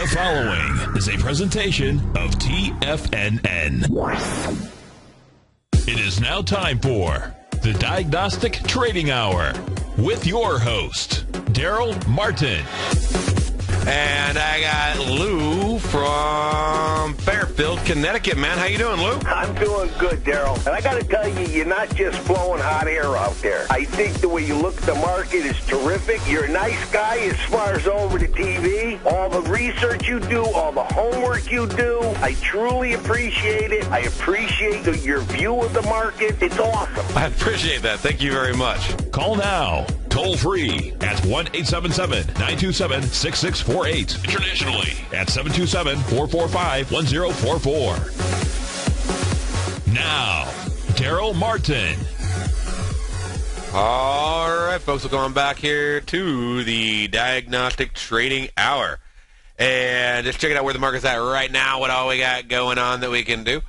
The following is a presentation of TFNN. It is now time for the Diagnostic Trading Hour with your host, Darrell Martin. And I got Lou from Fairfield, Connecticut. Man, how you doing, Lou? I'm doing good, Darrell. And I got to tell you, you're not just blowing hot air out there. I think the way you look at the market is terrific. You're a nice guy as far as over the TV. All the research you do, all the homework you do, I truly appreciate it. I appreciate your view of the market. It's awesome. I appreciate that. Thank you very much. Call now, toll free at 1-877-927-6648. Internationally at 727-445-1044. Now, Darrell Martin. All right, folks, we're going back here to the Diagnostic Trading Hour. And just checking out where the market's at right now, what all we got going on that we can do.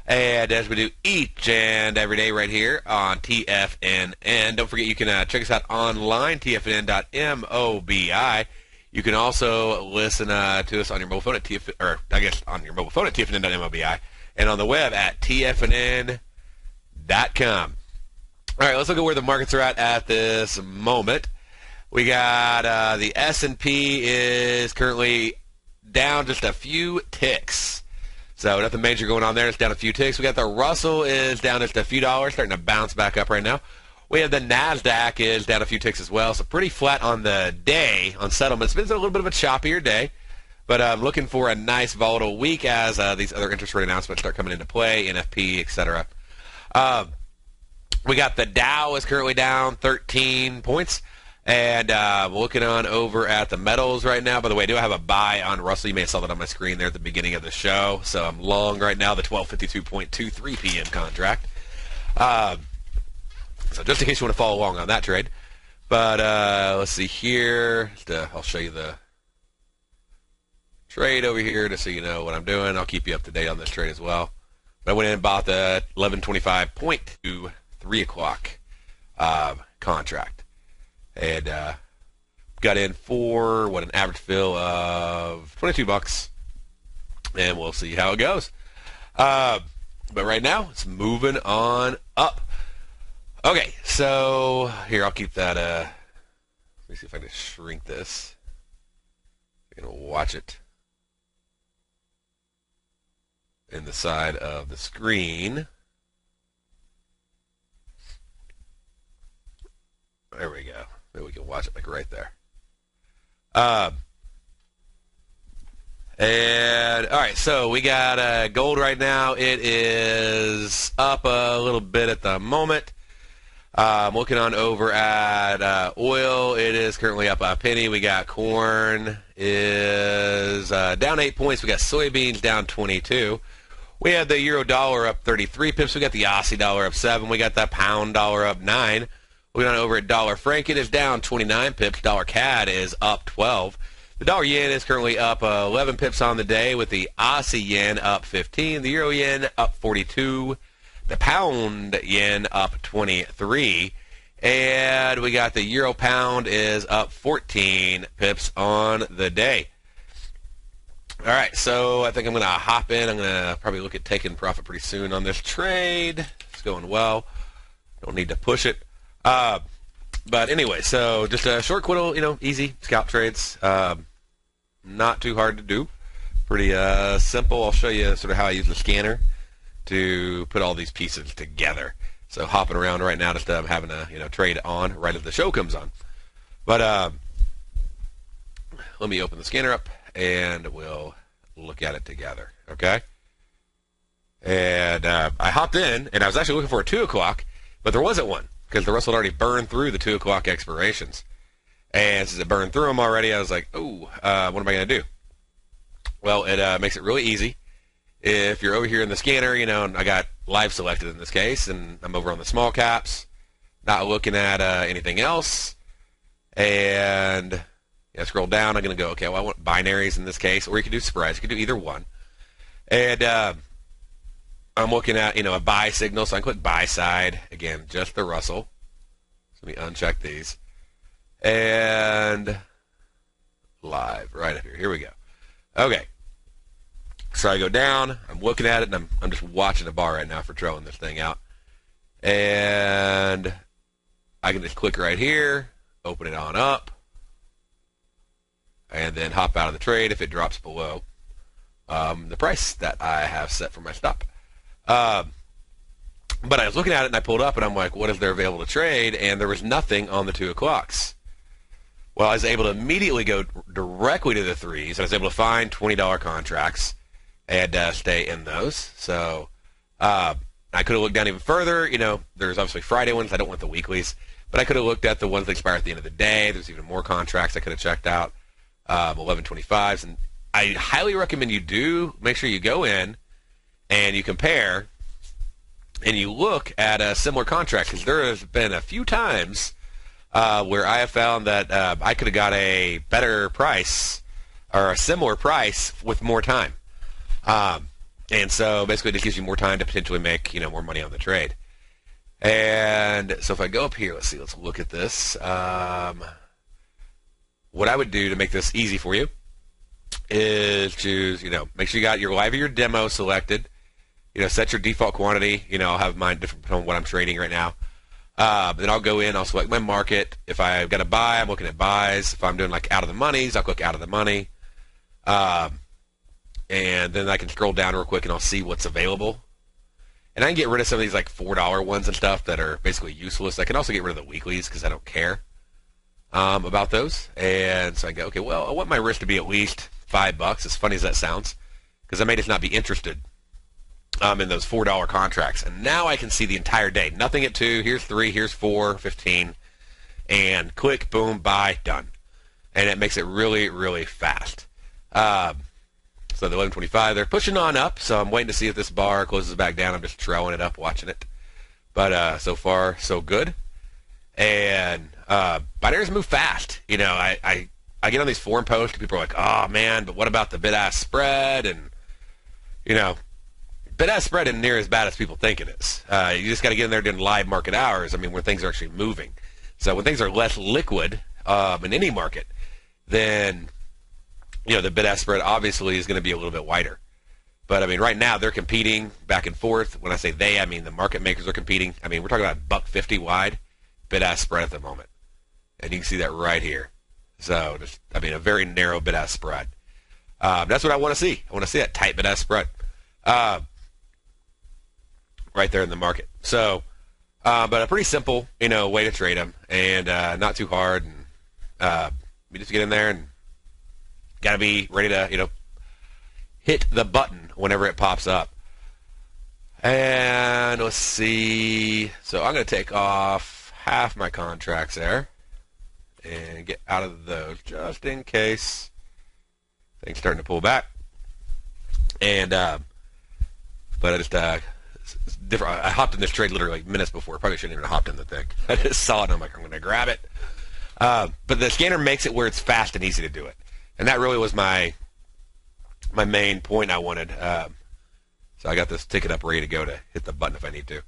And as we do each and every day right here on TFNN. Don't forget you can check us out online, tfnn.mobi. You can also listen to us on your mobile phone at tfnn.mobi, and on the web at tfnn.com. All right, let's look at where the markets are at this moment. We got the S&P is currently down just a few ticks. So nothing major going on there. It's down a few ticks. We got the Russell is down just a few dollars, starting to bounce back up right now. We have the Nasdaq is down a few ticks as well, so pretty flat on the day on settlement. It's been a little bit of a choppier day, but I'm looking for a nice volatile week as these other interest rate announcements start coming into play, NFP, etc. We got the Dow is currently down 13 points, and looking on over at the metals right now. By the way, I do have a buy on Russell. You may have saw that on my screen there at the beginning of the show, so I'm long right now, the 12:52.23 p.m. contract. So just in case you want to follow along on that trade. But let's see here. I'll show you the trade over here just so you know what I'm doing. I'll keep you up to date on this trade as well. But I went in and bought the 1125.2 3 o'clock contract. And got in for, an average fill of $22. And we'll see how it goes. But right now, it's moving on up. Okay, so here, I'll keep that, let me see if I can shrink this. I'm going to watch it in the side of the screen. There we go. Maybe we can watch it like right there. And, all right, so we got gold right now. It is up a little bit at the moment. Looking on over at oil, it is currently up a penny. We got corn is down 8 points. We got soybeans down 22. We had the euro dollar up 33 pips. We got the Aussie dollar up 7. We got the pound dollar up 9. Looking on over at dollar franc, it is down 29 pips. Dollar CAD is up 12. The dollar yen is currently up 11 pips on the day, with the Aussie yen up 15. The euro yen up 42. The pound yen up 23, and we got the euro pound is up 14 pips on the day. All right, so I think I'm going to hop in. I'm going to probably look at taking profit pretty soon on this trade. It's going well. Don't need to push it. But anyway, so just a short quiddle, easy scalp trades. Not too hard to do. Pretty simple. I'll show you sort of how I use the scanner to put all these pieces together. So hopping around right now, just having a trade on right as the show comes on. But let me open the scanner up and we'll look at it together. Okay. And I hopped in and I was actually looking for a 2 o'clock, but there wasn't one because the Russell had already burned through the 2 o'clock expirations. And since it burned through them already, I was like, what am I going to do? Well, it makes it really easy. If you're over here in the scanner, and I got live selected in this case, and I'm over on the small caps, not looking at anything else, and scroll down, I'm going to go, okay, well, I want binaries in this case, or you can do spreads. You can do either one. And I'm looking at, a buy signal, so I can click buy side. Again, just the Russell. So let me uncheck these. And live, right up here. Here we go. Okay. So I go down, I'm looking at it, and I'm just watching the bar right now for trailing this thing out. And I can just click right here, open it on up, and then hop out of the trade if it drops below the price that I have set for my stop. But I was looking at it, and I pulled up, and I'm like, what is there available to trade? And there was nothing on the 2 o'clocks. Well, I was able to immediately go directly to the 3s, and I was able to find $20 contracts and stay in those. So I could have looked down even further. You know, there's obviously Friday ones. I don't want the weeklies. But I could have looked at the ones that expire at the end of the day. There's even more contracts I could have checked out, 1125s. And I highly recommend you do make sure you go in and you compare and you look at similar contracts, because there has been a few times where I have found that I could have got a better price or a similar price with more time. And so basically it just gives you more time to potentially make, more money on the trade. And so if I go up here, let's look at this. What I would do to make this easy for you is choose, make sure you got your live or your demo selected. Set your default quantity. I'll have mine different from what I'm trading right now. Then I'll go in, I'll select my market. If I've got a buy, I'm looking at buys. If I'm doing like out of the monies, I'll click out of the money. And then I can scroll down real quick and I'll see what's available. And I can get rid of some of these like $4 ones and stuff that are basically useless. I can also get rid of the weeklies because I don't care about those. And so I go, okay, well, I want my risk to be at least $5, as funny as that sounds, because I may just not be interested in those $4 contracts. And now I can see the entire day. Nothing at 2, here's 3, here's 4, 15, and click, boom, buy, done. And it makes it really, really fast. So the 1125, they're pushing on up, so I'm waiting to see if this bar closes back down. I'm just trailing it up, watching it. But so far, so good. And binaries move fast. I get on these forum posts, and people are like, oh, man, but what about the bid-ask spread? And, bid-ask spread isn't near as bad as people think it is. You just got to get in there during live market hours, when things are actually moving. So when things are less liquid in any market, then the bid-ask spread obviously is going to be a little bit wider. But, right now they're competing back and forth. When I say they, I mean the market makers are competing. We're talking about $1.50 wide bid-ask spread at the moment. And you can see that right here. So, just, a very narrow bid-ask spread. That's what I want to see. I want to see that tight bid-ask spread. Right there in the market. So, but a pretty simple, way to trade them, and not too hard. And you just get in there and got to be ready to, hit the button whenever it pops up. And let's see. So I'm going to take off half my contracts there and get out of those just in case things starting to pull back. And but I just it's different. I hopped in this trade literally like minutes before. Probably shouldn't even have hopped in the thing. I just saw it and I'm like, I'm going to grab it. But the scanner makes it where it's fast and easy to do it. And that really was my main point I wanted. So I got this ticket up ready to go to hit the button if I need to.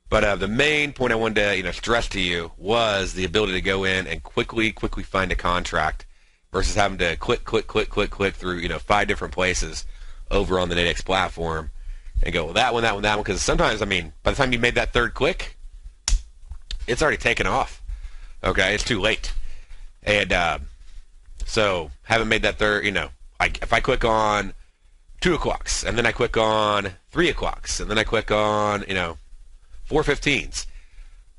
But the main point I wanted to stress to you was the ability to go in and quickly find a contract versus having to click through 5 different places over on the Nadex platform and go, well, that one. Because sometimes, by the time you made that third click, it's already taken off. Okay, it's too late. And so haven't made that third, if I click on 2 o'clocks and then I click on 3 o'clocks and then I click on, 4:15s.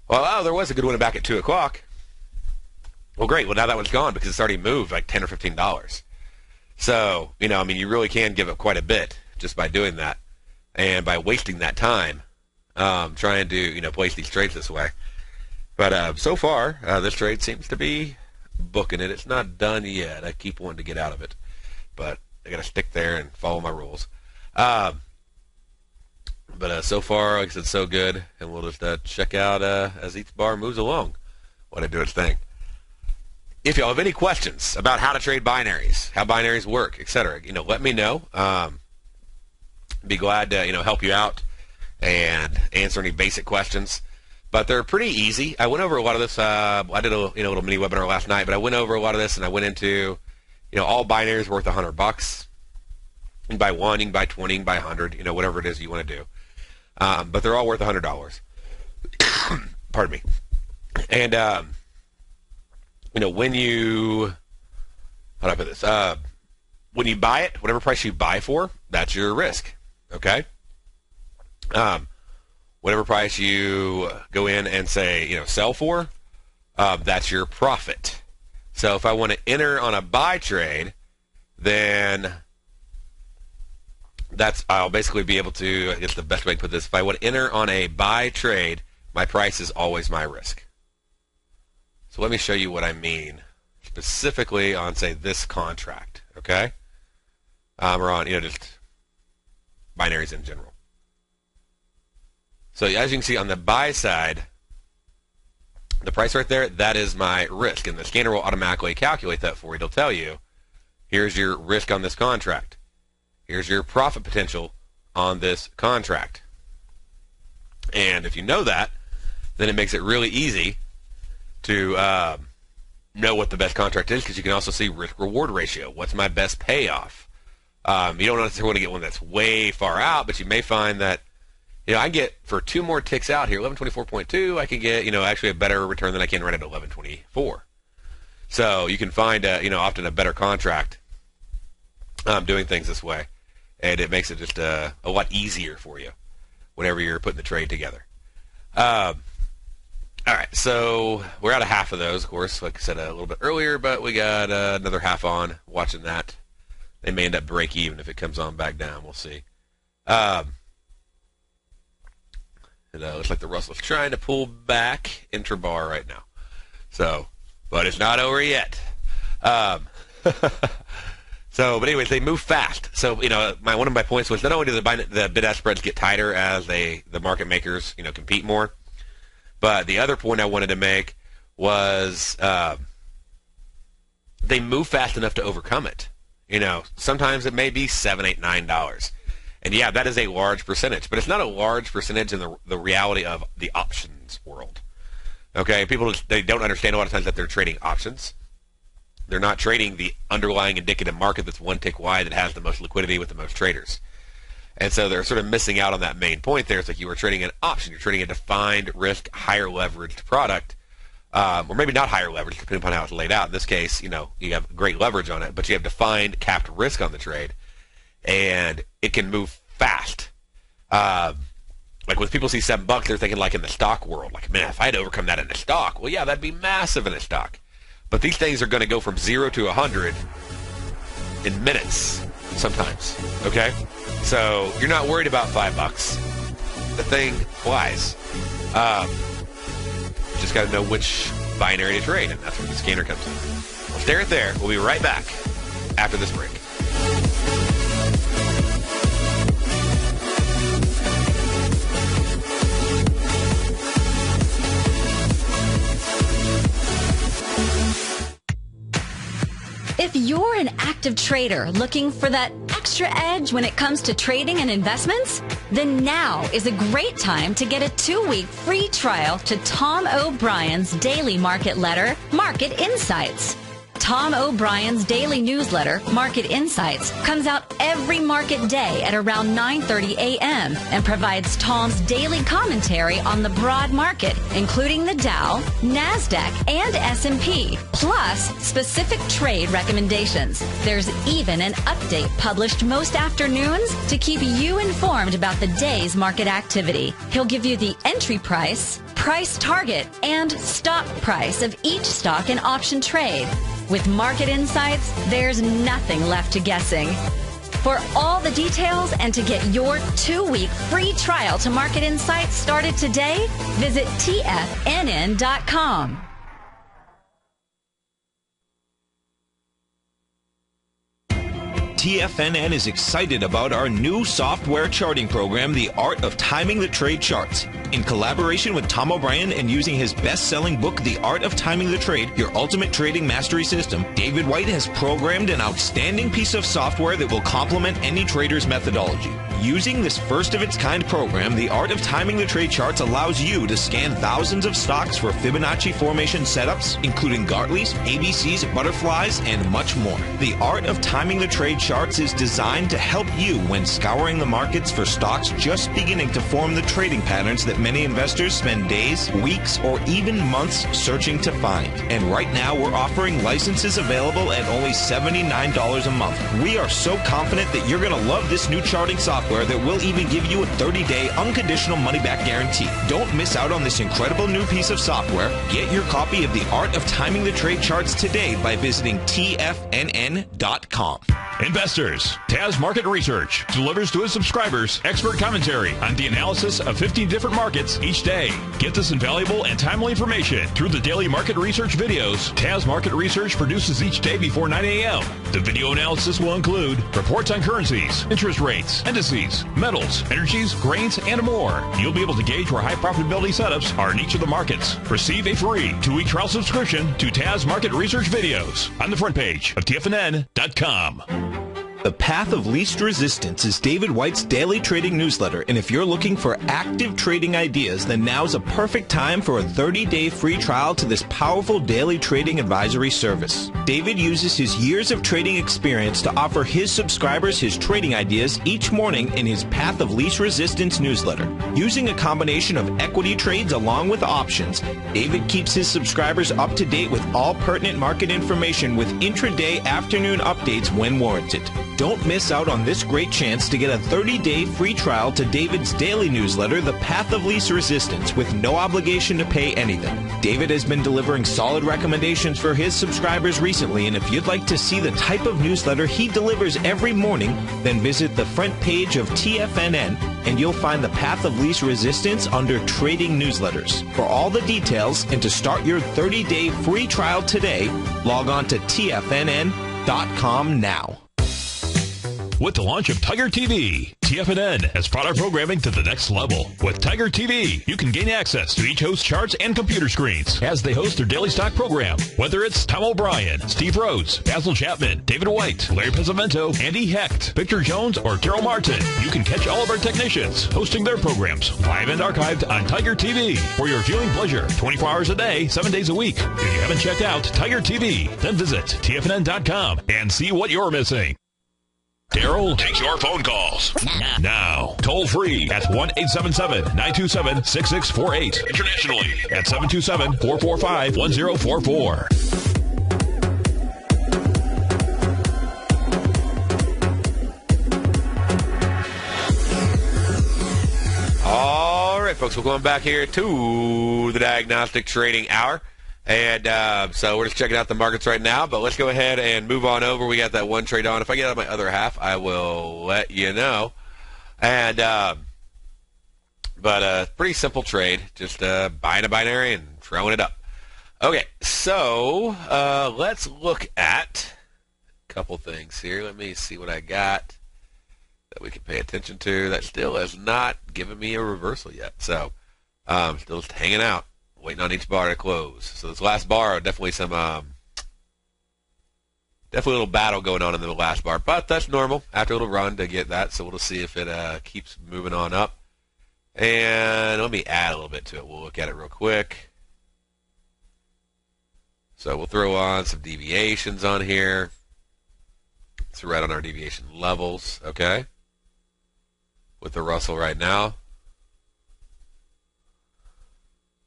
Well, there was a good one back at 2 o'clock. Well, great. Well, now that one's gone because it's already moved like $10 or $15. So, you really can give up quite a bit just by doing that and by wasting that time trying to, place these trades this way. But so far, this trade seems to be booking it. It's not done yet. I keep wanting to get out of it. But I got to stick there and follow my rules. But so far, like I said, so good. And we'll just check out as each bar moves along what it do its thing. If y'all have any questions about how to trade binaries, how binaries work, etc., let me know. Be glad to help you out and answer any basic questions. But they're pretty easy. I went over a lot of this. I did a little mini webinar last night, but I went over a lot of this, and I went into all binaries worth $100. can buy one, you can buy 20, you can buy 100, whatever it is you want to do. But they're all worth $100. Pardon me. And, when you, how do I put this? When you buy it, whatever price you buy for, that's your risk, okay? Whatever price you go in and say, sell for, that's your profit. So if I want to enter on a buy trade, then I'll basically be able to, I guess the best way to put this, if I want to enter on a buy trade, my price is always my risk. So let me show you what I mean specifically on, say, this contract, okay? Or on, just binaries in general. So as you can see on the buy side, the price right there, that is my risk. And the scanner will automatically calculate that for you. It'll tell you, here's your risk on this contract. Here's your profit potential on this contract. And if you know that, then it makes it really easy to know what the best contract is, because you can also see risk-reward ratio. What's my best payoff? You don't necessarily want to get one that's way far out, but you may find that I get, for 2 more ticks out here, 1124.2, I can get, actually a better return than I can right at 1124. So you can find, often a better contract doing things this way. And it makes it just a lot easier for you whenever you're putting the trade together. All right, so we're out of half of those, of course, like I said a little bit earlier, but we got another half on watching that. They may end up break even if it comes on back down. We'll see. It looks like the Russell's trying to pull back intrabar right now. So, but it's not over yet. But anyways, they move fast. So, one of my points was not only do the bid-ask spreads get tighter as the market makers, compete more, but the other point I wanted to make was they move fast enough to overcome it. Sometimes it may be $7, $8, $9. And yeah, that is a large percentage, but it's not a large percentage in the reality of the options world. Okay, people, they don't understand a lot of times that they're trading options. They're not trading the underlying indicative market that's one tick wide that has the most liquidity with the most traders. And so they're sort of missing out on that main point there. It's like you were trading an option. You're trading a defined risk, higher leveraged product, or maybe not higher leverage, depending upon how it's laid out. In this case, you have great leverage on it, but you have defined capped risk on the trade. And it can move fast. Like when people see $7, they're thinking like in the stock world, like, man, if I had to overcome that in the stock, well, yeah, that'd be massive in a stock. But these things are going to go from 0 to 100 in minutes sometimes. Okay, so you're not worried about $5. The thing flies. Just got to know which binary to trade, and that's where the scanner comes in. We'll stay right there. We'll be right back after this break. If you're an active trader looking for that extra edge when it comes to trading and investments, then now is a great time to get a 2-week free trial to Tom O'Brien's daily market letter, Market Insights. Tom O'Brien's daily newsletter, Market Insights, comes out every market day at around 9:30 a.m. and provides Tom's daily commentary on the broad market, including the Dow, Nasdaq, and S&P, plus specific trade recommendations. There's even an update published most afternoons to keep you informed about the day's market activity. He'll give you the entry price, price target, and stop price of each stock and option trade. With Market Insights, there's nothing left to guessing. For all the details and to get your 2-week free trial to Market Insights started today, visit TFNN.com. TFNN is excited about our new software charting program, The Art of Timing the Trade Charts. In collaboration with Tom O'Brien and using his best-selling book, The Art of Timing the Trade, Your Ultimate Trading Mastery System, David White has programmed an outstanding piece of software that will complement any trader's methodology. Using this first-of-its-kind program, The Art of Timing the Trade Charts allows you to scan thousands of stocks for Fibonacci formation setups, including Gartley's, ABC's, butterflies, and much more. The Art of Timing the Trade Charts Charts is designed to help you when scouring the markets for stocks just beginning to form the trading patterns that many investors spend days, weeks, or even months searching to find. And right now, we're offering licenses available at only $79 a month. We are so confident that you're going to love this new charting software that will even give you a 30-day unconditional money-back guarantee. Don't miss out on this incredible new piece of software. Get your copy of The Art of Timing the Trade Charts today by visiting TFNN.com. Investors, Taz Market Research delivers to its subscribers expert commentary on the analysis of 15 different markets each day. Get this invaluable and timely information through the daily market research videos Taz Market Research produces each day before 9 a.m. The video analysis will include reports on currencies, interest rates, indices, metals, energies, grains, and more. You'll be able to gauge where high profitability setups are in each of the markets. Receive a free 2-week trial subscription to Taz Market Research videos on the front page of TFNN.com. The Path of Least Resistance is David White's daily trading newsletter, and if you're looking for active trading ideas, then now's a perfect time for a 30-day free trial to this powerful daily trading advisory service. David uses his years of trading experience to offer his subscribers his trading ideas each morning in his Path of Least Resistance newsletter. Using a combination of equity trades along with options, David keeps his subscribers up to date with all pertinent market information with intraday afternoon updates when warranted. Don't miss out on this great chance to get a 30-day free trial to David's daily newsletter, The Path of Least Resistance, with no obligation to pay anything. David has been delivering solid recommendations for his subscribers recently, and if you'd like to see the type of newsletter he delivers every morning, then visit the front page of TFNN, and you'll find The Path of Least Resistance under Trading Newsletters. For all the details and to start your 30-day free trial today, log on to TFNN.com now. With the launch of Tiger TV, TFNN has brought our programming to the next level. With Tiger TV, you can gain access to each host's charts and computer screens as they host their daily stock program. Whether it's Tom O'Brien, Steve Rhodes, Basil Chapman, David White, Larry Pesavento, Andy Hecht, Victor Jones, or Darrell Martin, you can catch all of our technicians hosting their programs live and archived on Tiger TV for your viewing pleasure 24 hours a day, 7 days a week. If you haven't checked out Tiger TV, then visit TFNN.com and see what you're missing. Darrell takes your phone calls now. Toll free at 1-877-927-6648. Internationally at 727-445-1044. All right, folks, we're going back here to the Diagnostic Trading Hour. And so we're just checking out the markets right now, but let's go ahead and move on over. We got that one trade on. If I get out my other half, I will let you know. And but pretty simple trade, just buying a binary and throwing it up. Okay, so let's look at a couple things here. Let me see what I got that we can pay attention to. That still has not given me a reversal yet, so still just hanging out. Waiting on each bar to close. So this last bar, definitely some, definitely a little battle going on in the last bar, but that's normal after a little run to get that. So we'll see if it keeps moving on up. And let me add a little bit to it. We'll look at it real quick. So we'll throw on some deviations on here. So right on our deviation levels, okay? With the Russell right now.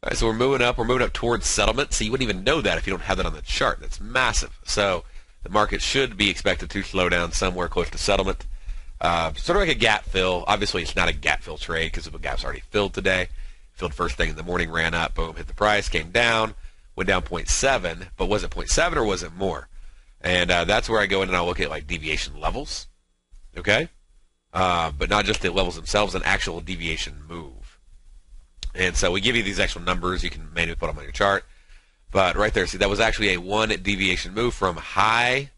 All right, so we're moving up towards settlement. So you wouldn't even know that if you don't have that on the chart. That's massive. So the market should be expected to slow down somewhere close to settlement. Sort of like a gap fill. Obviously, it's not a gap fill trade because the gap's already filled today. Filled first thing in the morning, ran up, boom, hit the price, came down, went down 0.7. But was it 0.7 or was it more? And that's where I go in and I'll look at like deviation levels, okay? But not just the levels themselves, an actual deviation move. And so we give you these actual numbers. You can manually put them on your chart. But right there, see, that was actually a one deviation move from high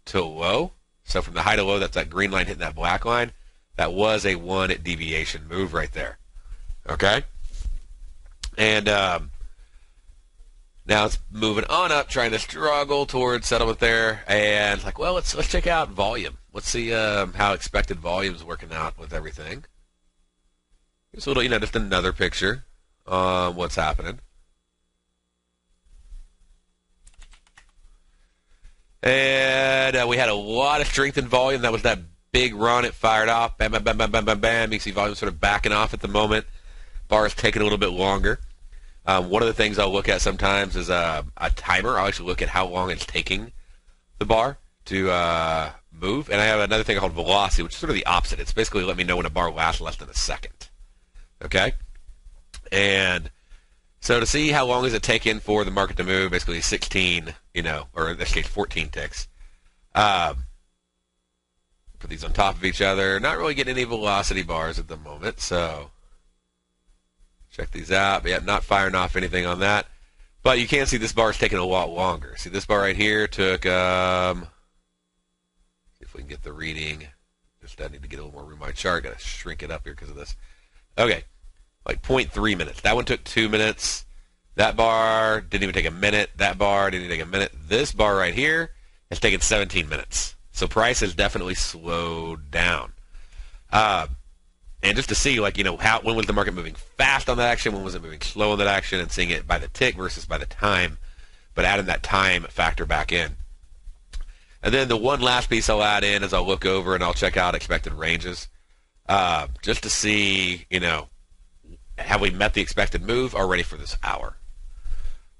to low. So from the high to low, that's that green line hitting that black line. That was a one deviation move right there. Okay? And now it's moving on up, trying to struggle towards settlement there. And it's like, well, let's check out volume. Let's see how expected volume is working out with everything. Just a little, just another picture on what's happening. And we had a lot of strength and volume. That was that big run. It fired off. Bam, bam, bam, bam, bam, bam, bam. You can see volume sort of backing off at the moment. Bar is taking a little bit longer. One of the things I'll look at sometimes is a timer. I'll actually look at how long it's taking the bar to move. And I have another thing called velocity, which is sort of the opposite. It's basically let me know when a bar lasts less than a second. Okay? And so to see how long is it taking for the market to move, basically 16, or in this case 14 ticks. Put these on top of each other. Not really getting any velocity bars at the moment, so check these out. But yeah, not firing off anything on that. But you can see this bar is taking a lot longer. See, this bar right here took, see if we can get the reading. Just I need to get a little more room on my chart. Got to shrink it up here because of this. Okay, like 0.3 minutes. That one took 2 minutes. That bar didn't even take a minute. That bar didn't even take a minute. This bar right here has taken 17 minutes. So price has definitely slowed down. And just to see, when was the market moving fast on that action, when was it moving slow on that action, and seeing it by the tick versus by the time, but adding that time factor back in. And then the one last piece I'll add in is I'll look over and I'll check out expected ranges, just to see, have we met the expected move already for this hour?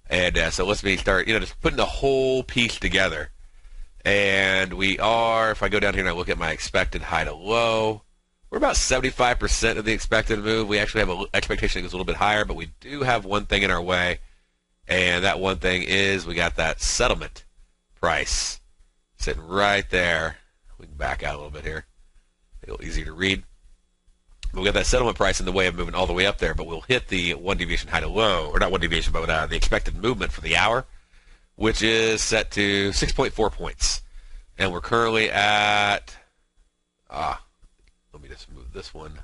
And so let's start, just putting the whole piece together. And we are, if I go down here and I look at my expected high to low, we're about 75% of the expected move. We actually have an expectation that goes a little bit higher, but we do have one thing in our way. And that one thing is we got that settlement price sitting right there. We can back out a little bit here. Make it a little easier to read. We'll get that settlement price in the way of moving all the way up there, but we'll hit the one deviation high to low, or not one deviation, but the expected movement for the hour, which is set to 6.4 points. And we're currently at, let me just move this one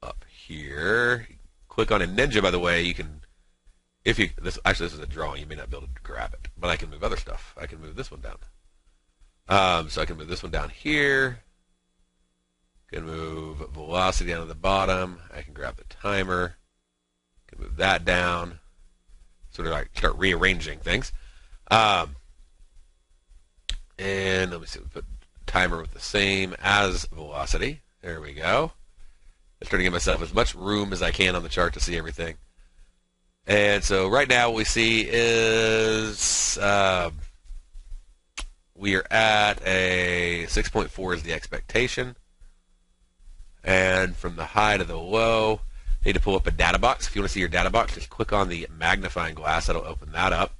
up here. Click on a Ninja, by the way. You can, this is a drawing. You may not be able to grab it, but I can move other stuff. I can move this one down. So I can move this one down here. Can move velocity down to the bottom. I can grab the timer. Can move that down. Sort of like start rearranging things. And let me see. We put timer with the same as velocity. There we go. I'm trying to give myself as much room as I can on the chart to see everything. And so right now what we see is we are at a 6.4 is the expectation. And from the high to the low, need to pull up a data box. If you want to see your data box, just click on the magnifying glass. That'll open that up.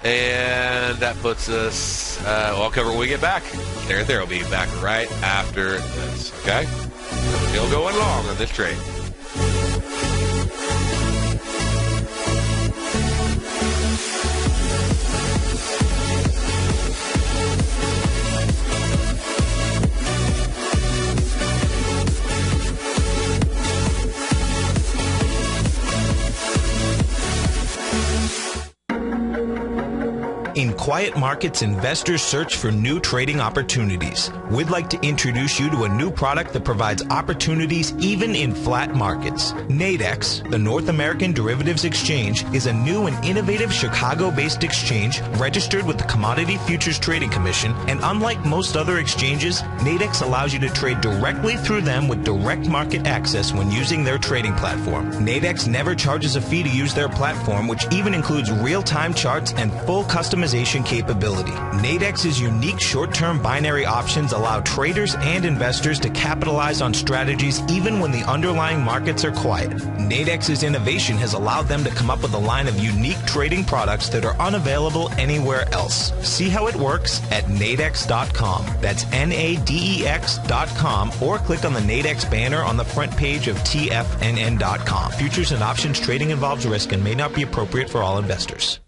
And that puts us, I'll cover when we get back. There, we'll be back right after this, okay? Still going long on this trade. In quiet markets, investors search for new trading opportunities. We'd like to introduce you to a new product that provides opportunities even in flat markets. Nadex, the North American Derivatives Exchange, is a new and innovative Chicago-based exchange registered with the Commodity Futures Trading Commission, and unlike most other exchanges, Nadex allows you to trade directly through them with direct market access when using their trading platform. Nadex never charges a fee to use their platform, which even includes real-time charts and full customization capability. Nadex's unique short-term binary options allow traders and investors to capitalize on strategies even when the underlying markets are quiet. Nadex's innovation has allowed them to come up with a line of unique trading products that are unavailable anywhere else. See how it works at nadex.com. That's Nadex.com, or click on the Nadex banner on the front page of TFNN.com. Futures and options trading involves risk and may not be appropriate for all investors.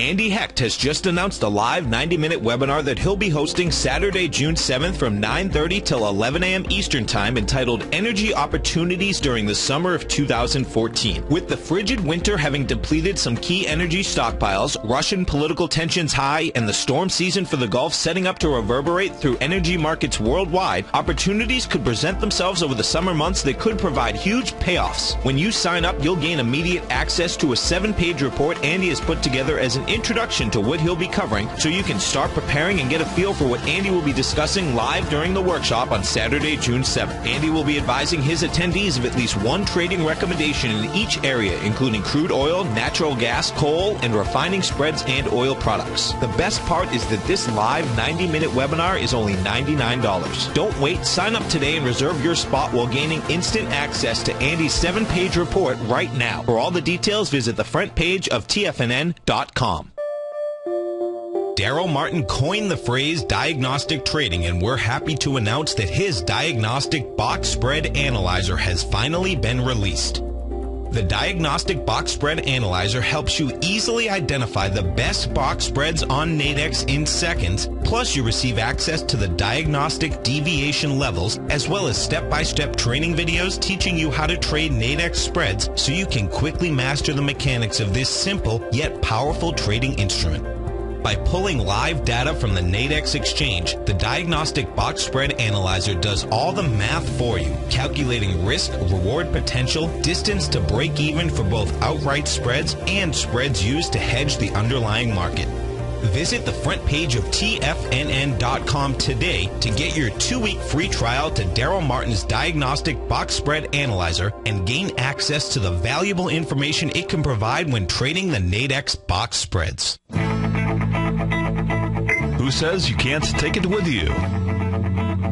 Andy Hecht has just announced a live 90-minute webinar that he'll be hosting Saturday, June 7th from 9:30 till 11 a.m. Eastern Time, entitled Energy Opportunities During the Summer of 2014. With the frigid winter having depleted some key energy stockpiles, Russian political tensions high, and the storm season for the Gulf setting up to reverberate through energy markets worldwide, opportunities could present themselves over the summer months that could provide huge payoffs. When you sign up, you'll gain immediate access to a 7-page report Andy has put together as an introduction to what he'll be covering, so you can start preparing and get a feel for what Andy will be discussing live during the workshop on Saturday, June 7th. Andy will be advising his attendees of at least one trading recommendation in each area, including crude oil, natural gas, coal, and refining spreads and oil products. The best part is that this live 90-minute webinar is only $99. Don't wait. Sign up today and reserve your spot while gaining instant access to Andy's 7-page report right now. For all the details, visit the front page of TFNN.com. Darrell Martin coined the phrase diagnostic trading, and we're happy to announce that his diagnostic box spread analyzer has finally been released. The Diagnostic Box Spread Analyzer helps you easily identify the best box spreads on Nadex in seconds, plus you receive access to the diagnostic deviation levels, as well as step-by-step training videos teaching you how to trade Nadex spreads so you can quickly master the mechanics of this simple yet powerful trading instrument. By pulling live data from the Nadex exchange, the Diagnostic Box Spread Analyzer does all the math for you, calculating risk, reward potential, distance to break even for both outright spreads and spreads used to hedge the underlying market. Visit the front page of TFNN.com today to get your 2-week free trial to Darrell Martin's Diagnostic Box Spread Analyzer and gain access to the valuable information it can provide when trading the Nadex box spreads. Who says you can't take it with you?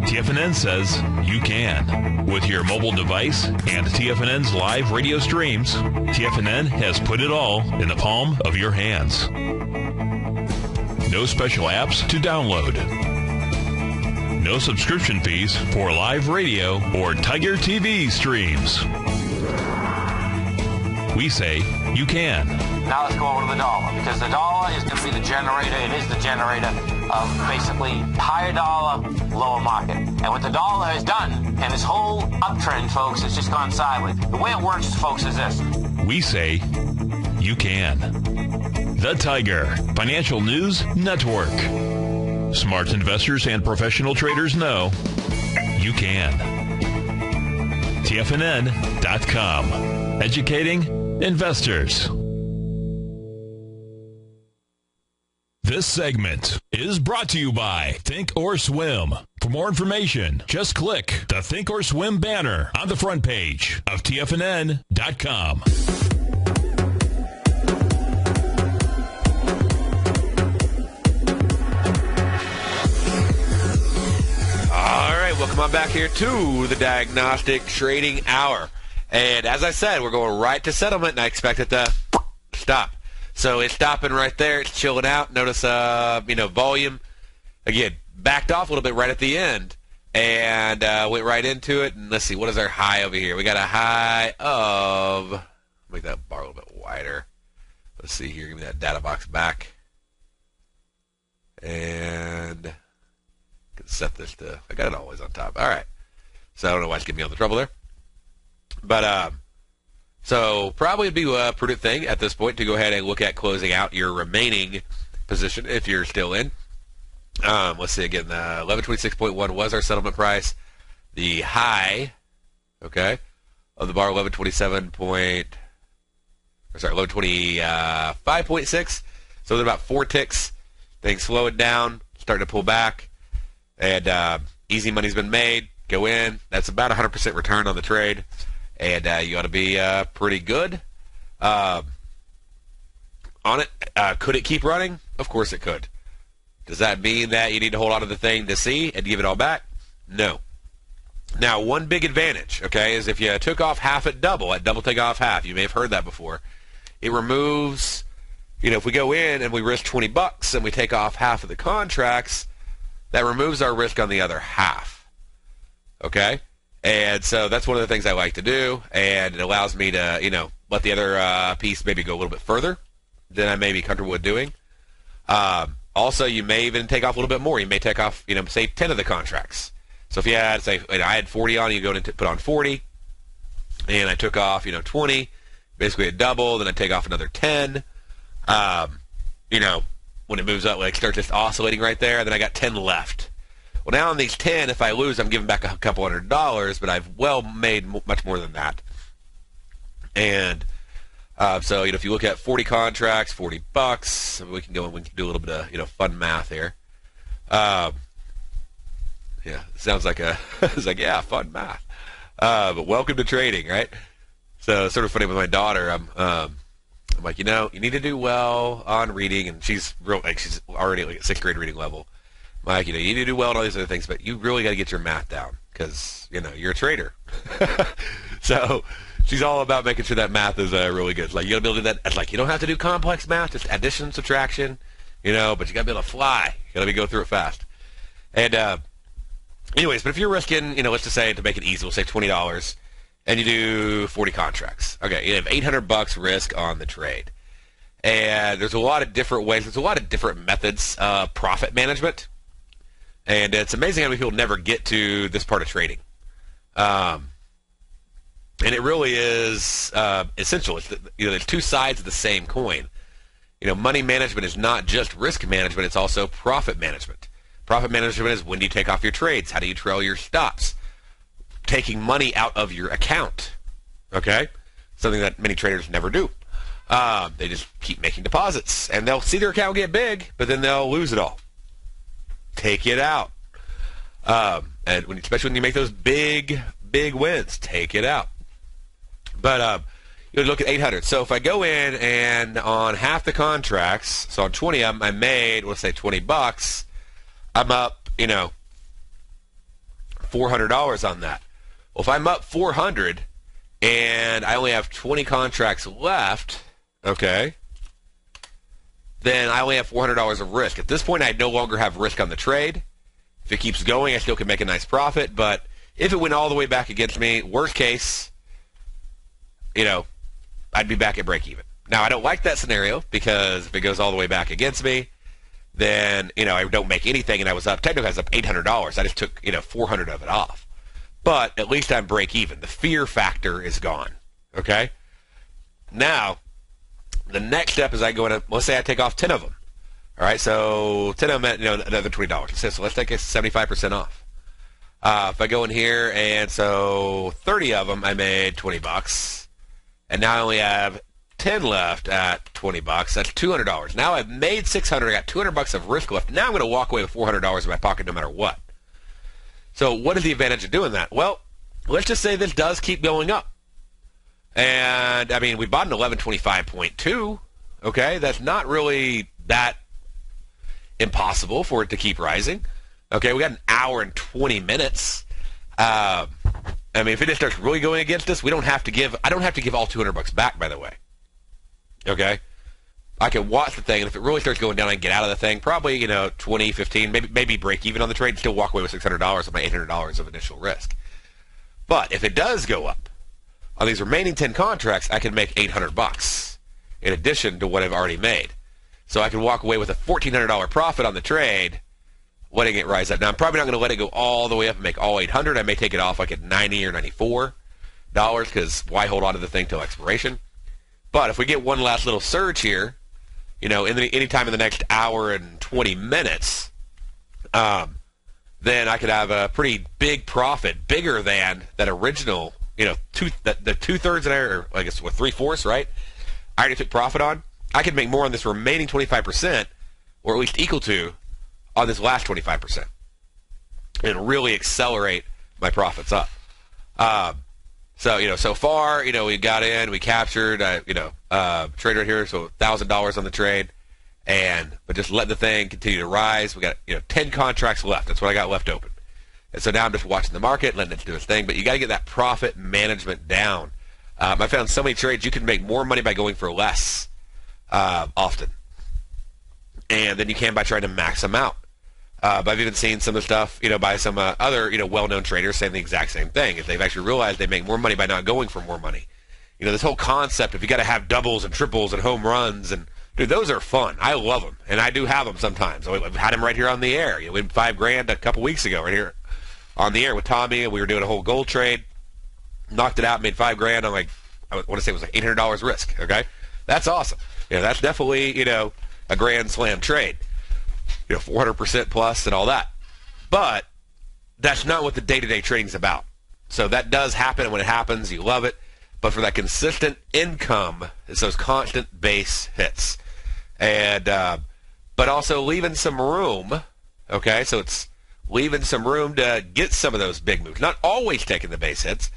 TFNN says you can. With your mobile device and TFNN's live radio streams, TFNN has put it all in the palm of your hands. No special apps to download. No subscription fees for live radio or Tiger TV streams. We say you can. Now let's go over to the dollar, because the dollar is going to be the generator. It is the generator of basically higher dollar, lower market. And what the dollar has done, and this whole uptrend, folks, has just gone sideways. The way it works, folks, is this. We say you can. The Tiger Financial News Network. Smart investors and professional traders know you can. TFNN.com. Educating investors. This segment is brought to you by Think or Swim. For more information, just click the Think or Swim banner on the front page of TFNN.com. All right, welcome on back here to the Diagnostic Trading Hour. And as I said, we're going right to settlement, and I expect it to stop. So it's stopping right there. It's chilling out. Notice, volume, again, backed off a little bit right at the end and went right into it. And let's see, what is our high over here? We got a high of, make that bar a little bit wider. Let's see here. Give me that data box back. And can set this to, I got it always on top. All right. So I don't know why it's getting me all the trouble there. But, so probably would be a prudent thing at this point to go ahead and look at closing out your remaining position if you're still in. Let's see again. 1126.1 was our settlement price. The high, okay, of the bar 1125.6. So they're about 4 ticks. Things slowing down, starting to pull back, and easy money's been made. Go in. That's about 100% return on the trade. And you ought to be pretty good on it. Could it keep running? Of course it could. Does that mean that you need to hold on to the thing to see and give it all back? No. Now, one big advantage, okay, is if you took off half at double take off half, you may have heard that before, it removes, if we go in and we risk $20 and we take off half of the contracts, that removes our risk on the other half, okay? And so that's one of the things I like to do, and it allows me to, let the other piece maybe go a little bit further than I may be comfortable with doing. Also, you may even take off a little bit more. You may take off, say 10 of the contracts. So if you had, say, I had 40 on, you go and put on 40, and I took off, 20, basically a double, then I take off another 10. When it moves up, like starts just oscillating right there, then I got 10 left. Well, now on these 10, if I lose, I'm giving back a couple $100, but I've made much more than that. And so, if you look at 40 contracts, $40, we can go and we can do a little bit of, fun math here. Yeah, it sounds like it's like, yeah, fun math. But welcome to trading, right? So it's sort of funny with my daughter. I'm like, you need to do well on reading, and she's already like at 6th grade reading level. I'm like, you need to do well on all these other things, but you really got to get your math down because, you're a trader. So she's all about making sure that math is really good. It's like, you got to be able to do that. It's like, you don't have to do complex math, just addition, subtraction, but you got to be able to fly. You got to go through it fast. And anyways, but if you're risking, let's just say, to make it easy, we'll say $20, and you do 40 contracts. Okay, you have $800 risk on the trade. And there's a lot of different ways. There's a lot of different methods of profit management. And it's amazing how many people never get to this part of trading. And it really is essential. It's there's two sides of the same coin. Money management is not just risk management. It's also profit management. Profit management is when do you take off your trades? How do you trail your stops? Taking money out of your account. Okay? Something that many traders never do. They just keep making deposits. And they'll see their account get big, but then they'll lose it all. Take it out. And especially when you make those big wins, take it out. But you look at 800. So if I go in and on half the contracts, so on 20 of them, I made, let's say $20, I'm up, $400 on that. Well, if I'm up 400 and I only have 20 contracts left, okay, then I only have $400 of risk. At this point, I no longer have risk on the trade. If it keeps going, I still can make a nice profit. But if it went all the way back against me, worst case, I'd be back at break even. Now, I don't like that scenario because if it goes all the way back against me, then, I don't make anything, and technically I was up $800. I just took, 400 of it off. But at least I'm break even. The fear factor is gone, okay? Now, the next step is I go in, let's say I take off 10 of them. All right, so 10 of them at, another $20. So let's take a 75% off. If I go in here, and so 30 of them, I made $20. And now I only have 10 left at $20. That's $200. Now I've made $600. I got $200 of risk left. Now I'm going to walk away with $400 in my pocket no matter what. So what is the advantage of doing that? Well, let's just say this does keep going up. And, we bought an 1125.2. Okay, that's not really that impossible for it to keep rising. Okay, we got an hour and 20 minutes. If it just starts really going against us, I don't have to give all $200 back, by the way. Okay? I can watch the thing, and if it really starts going down, I can get out of the thing. Probably, 20, 15, maybe break even on the trade and still walk away with $600 of my $800 of initial risk. But if it does go up, on these remaining 10 contracts, I can make $800 in addition to what I've already made. So I can walk away with a $1,400 profit on the trade, letting it rise up. Now, I'm probably not going to let it go all the way up and make all $800. I may take it off like at $90 or $94, because why hold on to the thing till expiration? But if we get one last little surge here, any time in the next hour and 20 minutes, then I could have a pretty big profit, bigger than that original, the 2/3 that or I guess what 3/4, right? I already took profit on. I could make more on this remaining 25%, or at least equal to, on this last 25%, and really accelerate my profits up. So far, we got in, we captured, trade right here, so $1,000 on the trade, but just letting the thing continue to rise. We got, 10 contracts left. That's what I got left open. And so now I'm just watching the market, letting it do its thing, but you got to get that profit management down. I found so many trades you can make more money by going for less often, and then you can by trying to max them out. But I've even seen some of the stuff, by some other, well-known traders saying the exact same thing. If they've actually realized they make more money by not going for more money. This whole concept of you got to have doubles and triples and home runs and Dude, those are fun. I love them, and I do have them sometimes. I've had them right here on the air. We had $5,000 a couple weeks ago right here on the air with Tommy, and we were doing a whole gold trade. Knocked it out, made $5,000 on I want to say it was $800 risk. Okay, that's awesome. That's definitely a grand slam trade. 400% plus and all that. But that's not what the day-to-day trading is about. So that does happen, and when it happens, you love it. But for that consistent income, it's those constant base hits. And but also leaving some room, okay? So it's leaving some room to get some of those big moves. Not always taking the base hits.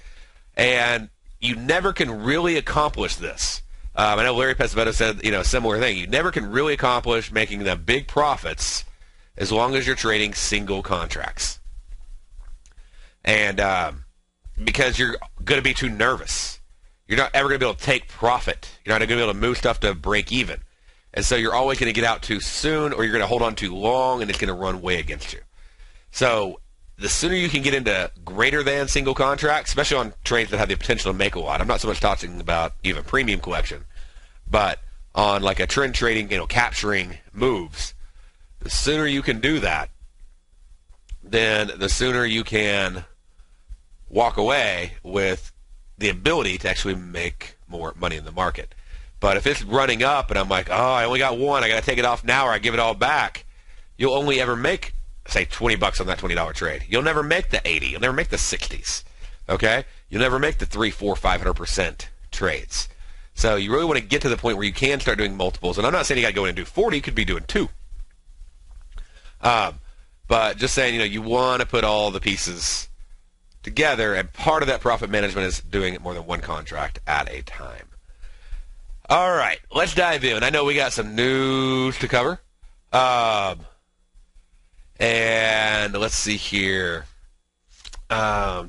And you never can really accomplish this. I know Larry Pesavento said, a similar thing. You never can really accomplish making the big profits as long as you're trading single contracts. And because you're going to be too nervous. You're not ever going to be able to take profit. You're not going to be able to move stuff to break even. And so you're always going to get out too soon, or you're going to hold on too long, and it's going to run way against you. So the sooner you can get into greater than single contracts, especially on trades that have the potential to make a lot. I'm not so much talking about even premium collection, but on like a trend trading, capturing moves. The sooner you can do that, then the sooner you can walk away with the ability to actually make more money in the market. But if it's running up and I'm like, I only got one, I got to take it off now or I give it all back, you'll only ever make, say, $20 on that $20 trade. You'll never make the 80. You'll never make the 60s. Okay? You'll never make the 3, 4, 500% trades. So you really want to get to the point where you can start doing multiples. And I'm not saying you got to go in and do 40. You could be doing 2. But just saying, you want to put all the pieces together, and part of that profit management is doing it more than one contract at a time. All right, let's dive in. I know we got some news to cover. And let's see here. I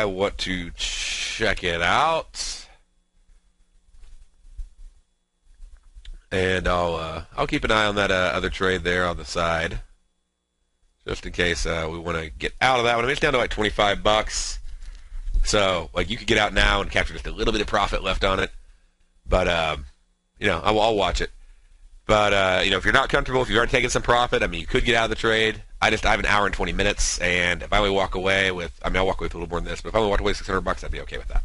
want to check it out. And I'll keep an eye on that other trade there on the side, just in case we want to get out of that one. I mean, it's down to like $25. So, you could get out now and capture just a little bit of profit left on it. But, I'll watch it. But, if you're not comfortable, if you've already taken some profit, you could get out of the trade. I have an hour and 20 minutes, and if I only walk away with, I'll walk away with a little more than this, but if I only walk away with $600, I'd be okay with that.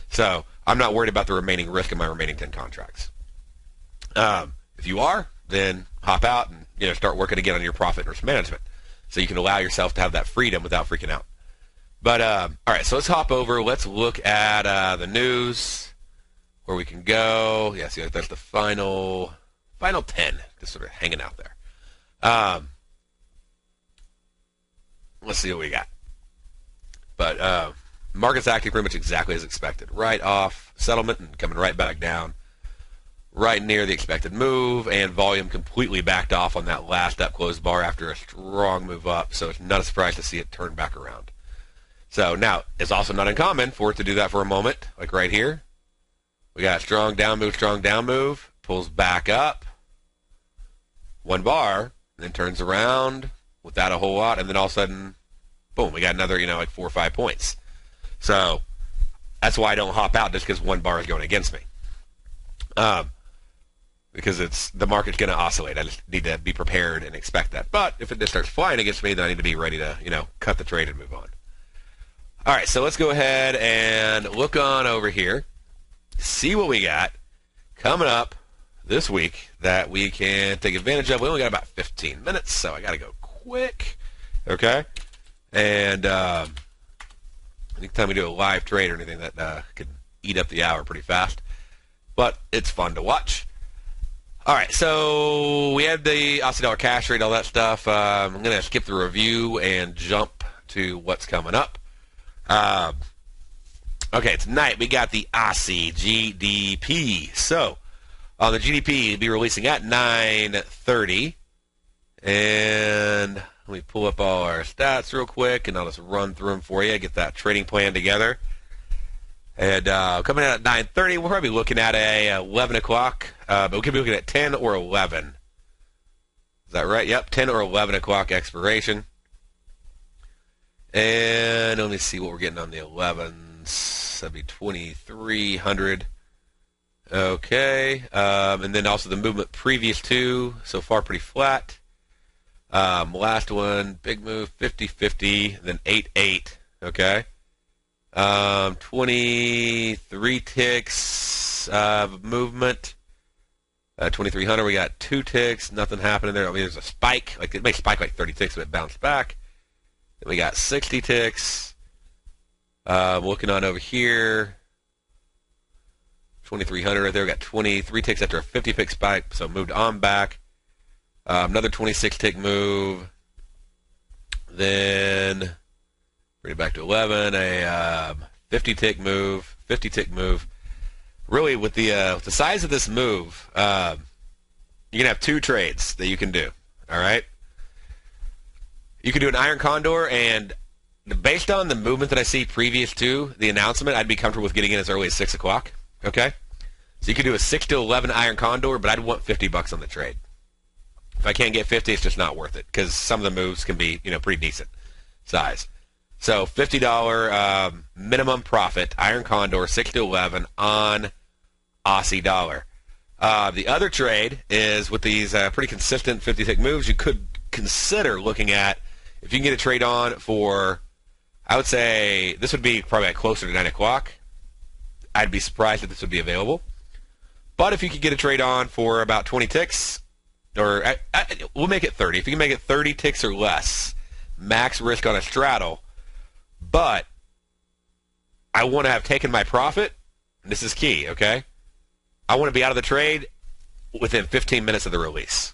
So, I'm not worried about the remaining risk in my remaining 10 contracts. If you are, then hop out and, start working again on your profit and risk management, so you can allow yourself to have that freedom without freaking out. But, all right, so let's hop over. Let's look at the news, where we can go. Yeah, see, that's the final 10, just sort of hanging out there. Let's see what we got. But market's acting pretty much exactly as expected. Right off settlement and coming right back down, right near the expected move, and volume completely backed off on that last up closed bar after a strong move up, so it's not a surprise to see it turn back around. So now, it's also not uncommon for it to do that for a moment, like right here. We got strong down move, pulls back up, one bar, then turns around without a whole lot, and then all of a sudden, boom, we got another, 4 or 5 points. So that's why I don't hop out, just because one bar is going against me. Because the market's going to oscillate. I just need to be prepared and expect that. But if it just starts flying against me, then I need to be ready to, cut the trade and move on. All right, so let's go ahead and look on over here, see what we got coming up this week that we can take advantage of. We only got about 15 minutes, so I got to go quick, okay? And anytime we do a live trade or anything, that could eat up the hour pretty fast, but it's fun to watch. All right, so we had the Aussie dollar cash rate, all that stuff. I'm going to skip the review and jump to what's coming up. Okay, tonight we got the Aussie GDP. So, on the GDP, it'll be releasing at 9:30. And let me pull up all our stats real quick, and I'll just run through them for you, get that trading plan together. And coming out at 9:30, we'll probably be looking at a 11 o'clock, but we could be looking at 10 or 11. Is that right? Yep, 10 or 11 o'clock expiration. And let me see what we're getting on the 11s. That'd be 2,300. Okay, and then also the movement previous to, so far pretty flat. Last one, big move, 50-50, then 8-8, okay. 23 ticks of movement. 2300, we got 2 ticks, nothing happening there. I mean, there's a spike, like it may spike like 30 ticks, but it bounced back. Then we got 60 ticks. Looking on over here, 2300 right there. We got 23 ticks after a 50 tick spike, so moved on back. Another 26 tick move. Then bring it back to 11. A 50 tick move. 50 tick move. Really, with the size of this move, you're gonna have 2 trades that you can do. All right. You can do an iron condor, and based on the movement that I see previous to the announcement, I'd be comfortable with getting in as early as 6 o'clock. Okay. So you could do a 6 to 11 iron condor, but I'd want $50 on the trade. If I can't get 50, it's just not worth it because some of the moves can be, pretty decent size. So $50 minimum profit, iron condor, 6 to 11 on Aussie dollar. The other trade is with these pretty consistent 50 tick moves. You could consider looking at if you can get a trade on for, I would say this would be probably at closer to 9 o'clock. I'd be surprised if this would be available. But if you could get a trade on for about 20 ticks, or we'll make it 30. If you can make it 30 ticks or less, max risk on a straddle, but I want to have taken my profit, and this is key, okay? I want to be out of the trade within 15 minutes of the release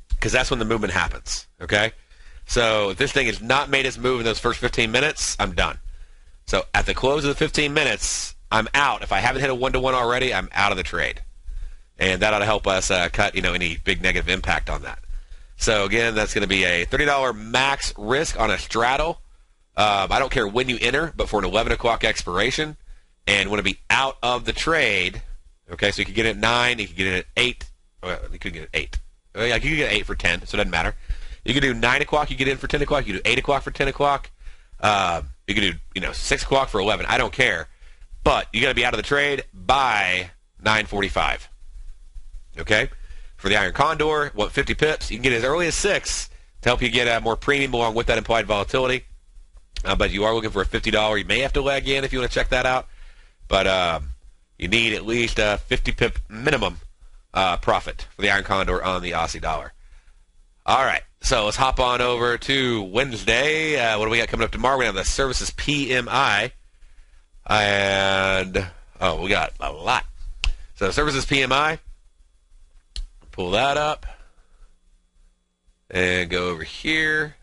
because that's when the movement happens, okay? So if this thing has not made its move in those first 15 minutes, I'm done. So at the close of the 15 minutes, I'm out. If I haven't hit a 1-to-1 already, I'm out of the trade. And that ought to help us cut, any big negative impact on that. So again, that's going to be a $30 max risk on a straddle. I don't care when you enter, but for an 11 o'clock expiration, and want to be out of the trade. Okay, so you can get it at 9, you can get it at 8. Well, you could get it at 8. Well, yeah, you can get 8 for 10, so it doesn't matter. You can do 9 o'clock, you get in for 10 o'clock. You can do 8 o'clock for 10 o'clock. You can do 6 o'clock for 11. I don't care. But you got to be out of the trade by 9:45. Okay? For the Iron Condor, want 50 pips. You can get as early as 6 to help you get more premium along with that implied volatility. But you are looking for a $50. You may have to leg in if you want to check that out. But you need at least a 50 pip minimum profit for the Iron Condor on the Aussie dollar. All right. So let's hop on over to Wednesday. What do we got coming up tomorrow? We have the services PMI. And, we got a lot. So services PMI. Pull that up. And go over here.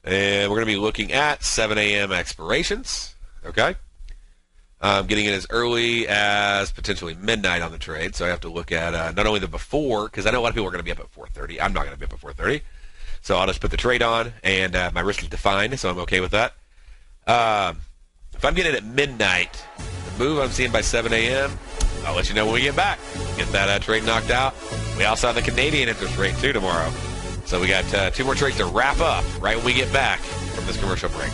And we're going to be looking at 7 a.m. expirations. Okay. Getting in as early as potentially midnight on the trade. So I have to look at not only the before, because I know a lot of people are going to be up at 4:30. I'm not going to be up at 4:30. So I'll just put the trade on, and my risk is defined, so I'm okay with that. If I'm getting it at midnight, the move I'm seeing by 7 a.m., I'll let you know when we get back. Get that trade knocked out. We also have the Canadian interest rate, too, tomorrow. So we got 2 more trades to wrap up right when we get back from this commercial break.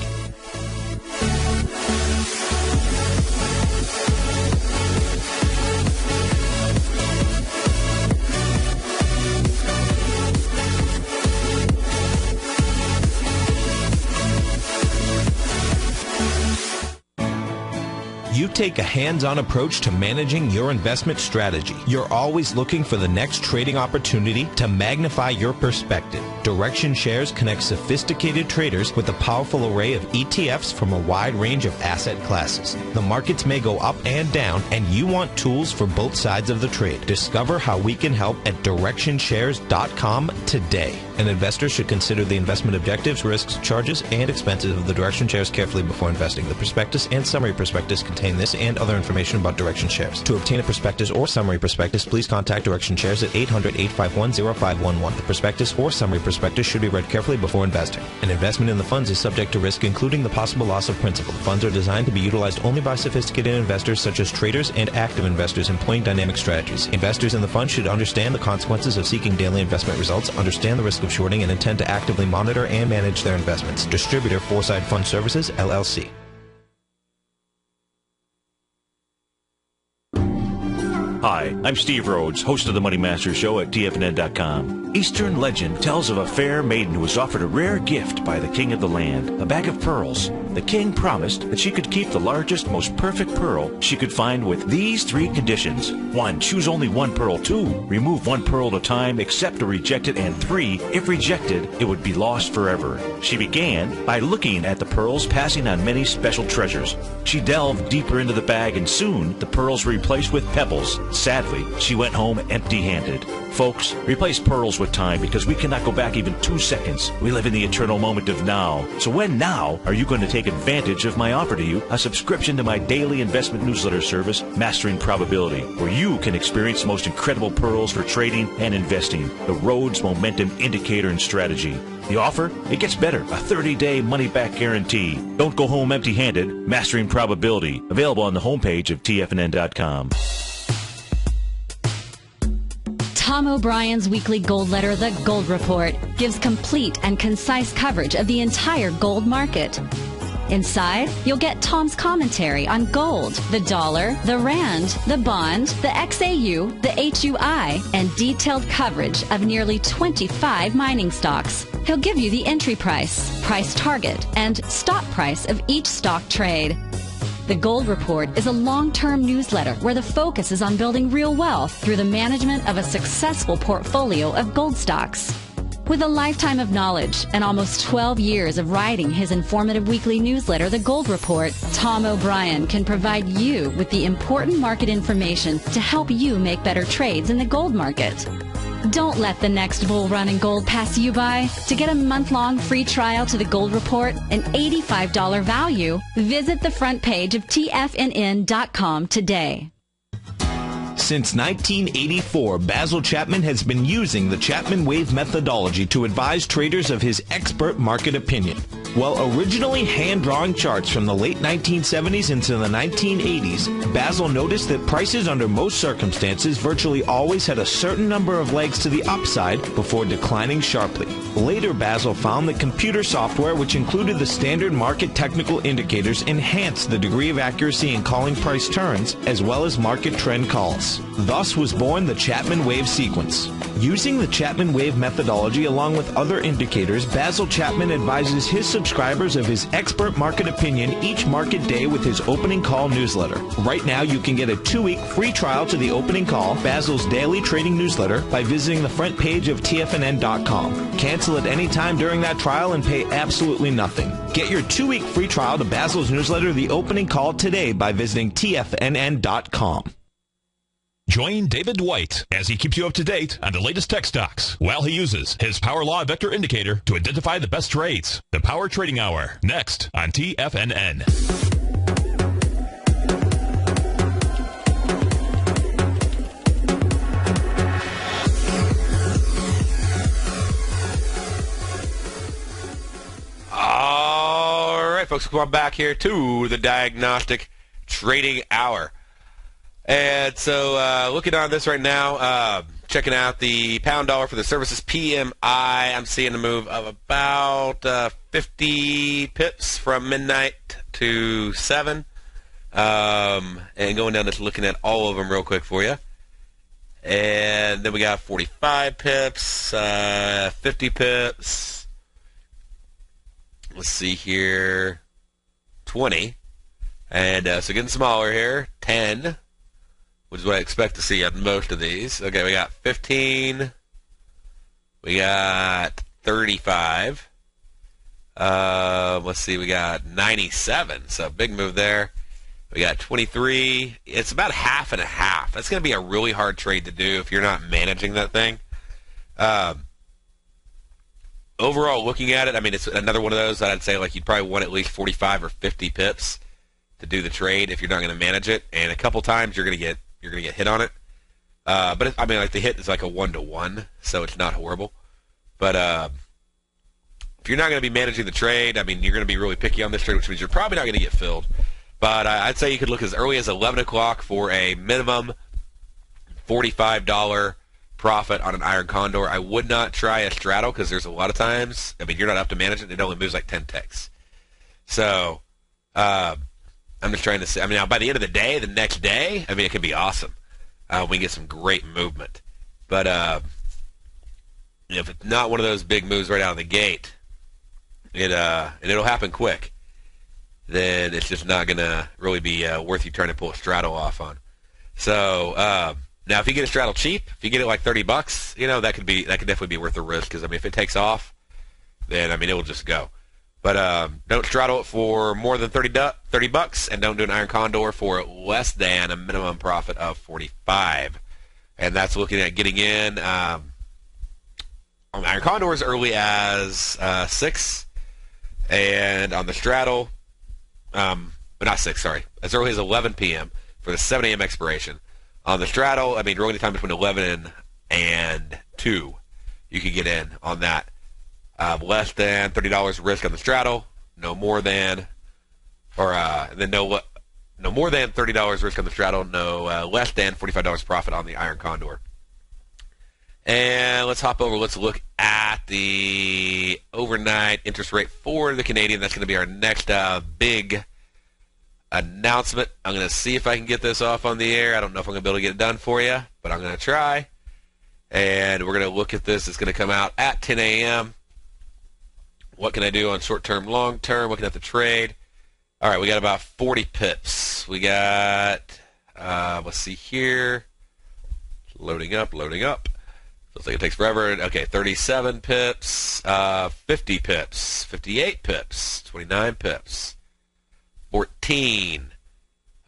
You take a hands-on approach to managing your investment strategy. You're always looking for the next trading opportunity to magnify your perspective. Direction Shares connects sophisticated traders with a powerful array of ETFs from a wide range of asset classes. The markets may go up and down, and you want tools for both sides of the trade. Discover how we can help at DirectionShares.com today. An investor should consider the investment objectives, risks, charges, and expenses of the Direction Shares carefully before investing. The prospectus and summary prospectus contain this and other information about Direction Shares. To obtain a prospectus or summary prospectus, please contact Direction Shares at 800-851-0511. The prospectus or summary prospectus should be read carefully before investing. An investment in the funds is subject to risk, including the possible loss of principal. The funds are designed to be utilized only by sophisticated investors such as traders and active investors employing dynamic strategies. Investors in the fund should understand the consequences of seeking daily investment results, understand the risk of shorting, and intend to actively monitor and manage their investments. Distributor, Foresight Fund Services, LLC. Hi, I'm Steve Rhodes, host of the Money Master Show at TFNN.com. Eastern legend tells of a fair maiden who was offered a rare gift by the king of the land, a bag of pearls. The king promised that she could keep the largest, most perfect pearl she could find with these 3 conditions. 1, choose only 1 pearl. 2, remove 1 pearl at a time, accept or reject it. And 3, if rejected, it would be lost forever. She began by looking at the pearls, passing on many special treasures. She delved deeper into the bag, and soon the pearls were replaced with pebbles. Sadly, she went home empty-handed. Folks, replace pearls with time, because we cannot go back even 2 seconds. We live in the eternal moment of now. So when now are you going to take advantage of my offer to you, a subscription to my daily investment newsletter service, Mastering Probability, where you can experience the most incredible pearls for trading and investing, the Rhodes Momentum Indicator and Strategy. The offer? It gets better. A 30-day money-back guarantee. Don't go home empty-handed. Mastering Probability. Available on the homepage of TFNN.com. Tom O'Brien's weekly gold letter, The Gold Report, gives complete and concise coverage of the entire gold market. Inside, you'll get Tom's commentary on gold, the dollar, the rand, the bond, the XAU, the HUI, and detailed coverage of nearly 25 mining stocks. He'll give you the entry price, price target, and stop price of each stock trade. The Gold Report is a long-term newsletter where the focus is on building real wealth through the management of a successful portfolio of gold stocks. With a lifetime of knowledge and almost 12 years of writing his informative weekly newsletter, The Gold Report, Tom O'Brien can provide you with the important market information to help you make better trades in the gold market. Don't let the next bull run in gold pass you by. To get a month-long free trial to The Gold Report, an $85 value, visit the front page of TFNN.com today. Since 1984, Basil Chapman has been using the Chapman Wave methodology to advise traders of his expert market opinion. While originally hand-drawing charts from the late 1970s into the 1980s, Basil noticed that prices under most circumstances virtually always had a certain number of legs to the upside before declining sharply. Later, Basil found that computer software, which included the standard market technical indicators, enhanced the degree of accuracy in calling price turns, as well as market trend calls. Thus was born the Chapman Wave sequence. Using the Chapman Wave methodology along with other indicators, Basil Chapman advises his subscribers of his expert market opinion each market day with his opening call newsletter. Right now, you can get a 2-week free trial to the opening call, Basil's daily trading newsletter, by visiting the front page of TFNN.com. Cancel at any time during that trial and pay absolutely nothing. Get your 2-week free trial to Basil's newsletter, The Opening Call, today by visiting TFNN.com. Join David White as he keeps you up to date on the latest tech stocks while he uses his Power Law Vector Indicator to identify the best trades. The Power Trading Hour, next on TFNN. All right, folks, come on back here to the Diagnostic Trading Hour. And so looking on this right now, checking out the pound dollar for the services PMI, I'm seeing a move of about 50 pips from midnight to 7. And going down, just looking at all of them real quick for you. And then we got 45 pips, 50 pips. Let's see here, 20. And so getting smaller here, 10. Which is what I expect to see on most of these. Okay, we got 15. We got 35. Let's see, we got 97. So big move there. We got 23. It's about half and a half. That's going to be a really hard trade to do if you're not managing that thing. Overall, looking at it, I mean, it's another one of those that I'd say like you'd probably want at least 45 or 50 pips to do the trade if you're not going to manage it. And a couple times you're going to get hit on it. But I mean, like the hit is like a 1-to-1, so it's not horrible. But if you're not going to be managing the trade, I mean, you're going to be really picky on this trade, which means you're probably not going to get filled. But I'd say you could look as early as 11 o'clock for a minimum $45 profit on an Iron Condor. I would not try a straddle because there's a lot of times, I mean, you're not up to manage it. It only moves like 10 ticks. So I'm just trying to say, I mean, now by the end of the day, the next day, I mean, it can be awesome. we get some great movement. But if it's not one of those big moves right out of the gate, and it'll happen quick, then it's just not going to really be worth you trying to pull a straddle off on. So now, if you get a straddle cheap, if you get it like $30, that could definitely be worth the risk. Because if it takes off, then it will just go. But don't straddle it for more than $30, and don't do an iron condor for less than a minimum profit of 45. And that's looking at getting in on iron condor as early as 6, and on the straddle, but not 6, sorry, as early as 11 p.m. for the 7 a.m. expiration. On the straddle, during the time between 11 and 2, you can get in on that. Less than $30 risk on the straddle, no more than $30 risk on the straddle, no less than $45 profit on the iron condor. And let's hop over. Let's look at the overnight interest rate for the Canadian. That's going to be our next big announcement. I'm going to see if I can get this off on the air. I don't know if I'm going to be able to get it done for you, but I'm going to try. And we're going to look at this. It's going to come out at 10 a.m. What can I do on short-term, long-term? Looking at the trade. All right, we got about 40 pips. We got, let's see here. Loading up. Looks like it takes forever. Okay, 37 pips, 50 pips, 58 pips, 29 pips, 14,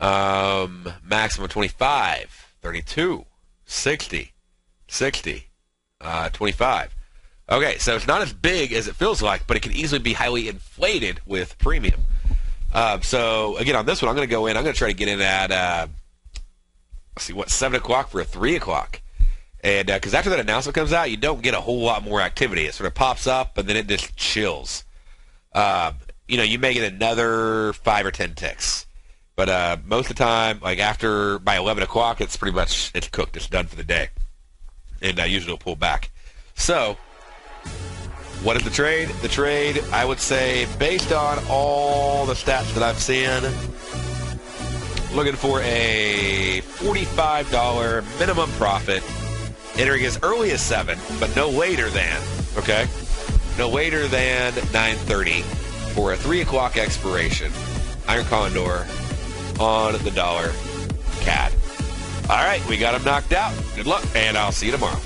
maximum 25, 32, 60, 25. Okay, so it's not as big as it feels like, but it can easily be highly inflated with premium. So, again, on this one, I'm going to go in. I'm going to try to get in at, 7 o'clock for a 3 o'clock. And because after that announcement comes out, you don't get a whole lot more activity. It sort of pops up, and then it just chills. You may get another 5 or 10 ticks. But most of the time, like by 11 o'clock, it's pretty much, it's cooked. It's done for the day. And usually it'll pull back. So, what is the trade? The trade, I would say, based on all the stats that I've seen, looking for a $45 minimum profit, entering as early as 7, but no later than 9:30 for a 3 o'clock expiration. Iron Condor on the dollar CAD. All right, we got them knocked out. Good luck, and I'll see you tomorrow.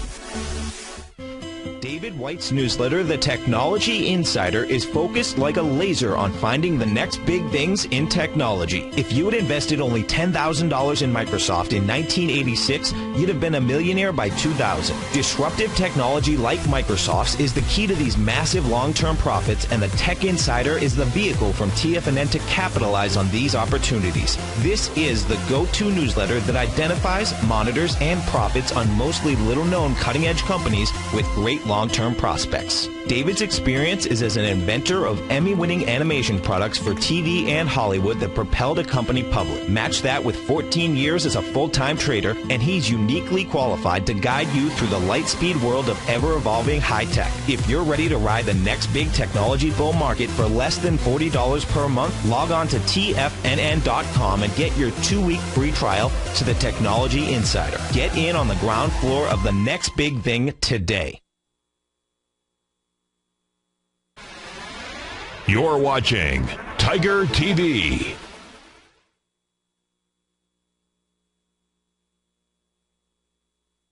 David White's newsletter, The Technology Insider, is focused like a laser on finding the next big things in technology. If you had invested only $10,000 in Microsoft in 1986, you'd have been a millionaire by 2000. Disruptive technology like Microsoft's is the key to these massive long-term profits, and the Tech Insider is the vehicle from TFNN to capitalize on these opportunities. This is the go-to newsletter that identifies, monitors, and profits on mostly little-known cutting-edge companies with great long-term prospects. David's experience is as an inventor of Emmy-winning animation products for TV and Hollywood that propelled a company public. Match that with 14 years as a full-time trader, and he's uniquely qualified to guide you through the light-speed world of ever-evolving high-tech. If you're ready to ride the next big technology bull market for less than $40 per month, log on to TFNN.com and get your 2-week free trial to the Technology Insider. Get in on the ground floor of the next big thing today. You're watching Tiger TV.